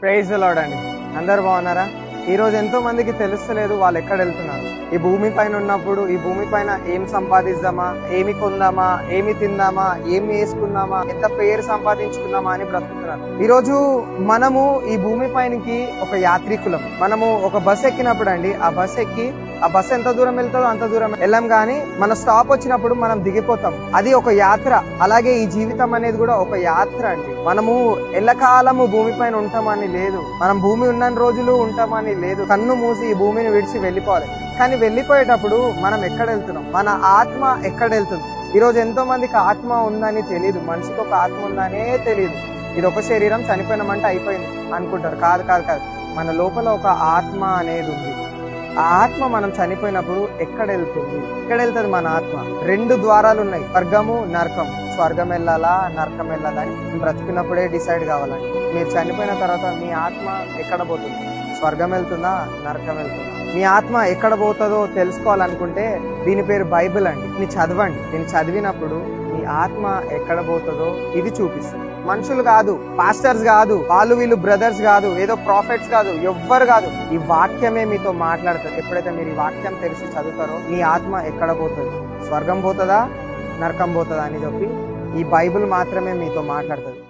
Praise the lord అండి. అందరు బాగున్నారా? ఈ రోజు ఎంతో మందికి తెలుస్తలేదు వాళ్ళు ఎక్కడ వెళ్తున్నారు. ఈ భూమి పైన ఉన్నప్పుడు ఈ భూమి పైన ఏం సంపాదిద్దామా, ఏమి కొందామా, ఏమి తిందామా, ఏమి వేసుకుందామా, ఎంత పేరు సంపాదించుకుందామా అని బ్రతుకుతున్నారు. ఈ రోజు మనము ఈ భూమి పైనకి ఒక యాత్రికులం. మనము ఒక బస్ ఎక్కినప్పుడు అండి, ఆ బస్ ఎంత దూరం వెళ్తుందో అంత దూరం వెళ్ళాం, కానీ మన స్టాప్ వచ్చినప్పుడు మనం దిగిపోతాం. అది ఒక యాత్ర. అలాగే ఈ జీవితం అనేది కూడా ఒక యాత్ర అండి. మనము ఎల్లకాలము భూమి పైన ఉంటామని లేదు, మనం భూమి ఉన్న రోజులు ఉంటామని లేదు. కన్ను మూసి ఈ భూమిని విడిచి వెళ్ళిపోవాలి. కానీ వెళ్ళిపోయేటప్పుడు మనం ఎక్కడ వెళ్తున్నాం, మన ఆత్మ ఎక్కడ వెళ్తుంది? ఈ రోజు ఎంతో మందికి ఆత్మ ఉందని తెలియదు. మనిషికి ఒక ఆత్మ ఉందనే తెలియదు. ఇది ఒక శరీరం, చనిపోయినామంటే అయిపోయింది అనుకుంటారు. కాదు కాదు కాదు, మన లోపల ఒక ఆత్మ అనేది ఉంది. ఆ ఆత్మ మనం చనిపోయినప్పుడు ఎక్కడ వెళ్తుంది? ఎక్కడ వెళ్తుంది మన ఆత్మ? 2 ద్వారాలు ఉన్నాయి, స్వర్గము, నరకం. స్వర్గం వెళ్ళాలా, నరకం వెళ్ళాలా అని బ్రతుకున్నప్పుడే డిసైడ్ కావాలండి. మీరు చనిపోయిన తర్వాత మీ ఆత్మ ఎక్కడ పోతుంది? స్వర్గం వెళ్తుందా, నరకం వెళ్తుందా? మీ ఆత్మ ఎక్కడ పోతుందో తెలుసుకోవాలనుకుంటే దీని పేరు బైబిల్ అండి. దీన్ని చదవండి. దీన్ని చదివినప్పుడు మీ ఆత్మ ఎక్కడ పోతుందో ఇది చూపిస్తుంది. మనుషులు కాదు, పాస్టర్స్ కాదు, వాళ్ళు వీళ్ళు బ్రదర్స్ కాదు, ఏదో ప్రాఫిట్స్ కాదు, ఎవ్వరు కాదు. ఈ వాక్యమే మీతో మాట్లాడుతుంది. ఎప్పుడైతే మీరు ఈ వాక్యం తెలిసి చదువుతారో మీ ఆత్మ ఎక్కడ పోతుంది, స్వర్గం పోతుందా, నరకం పోతుందా అని చెప్పి ఈ బైబిల్ మాత్రమే మీతో మాట్లాడుతుంది.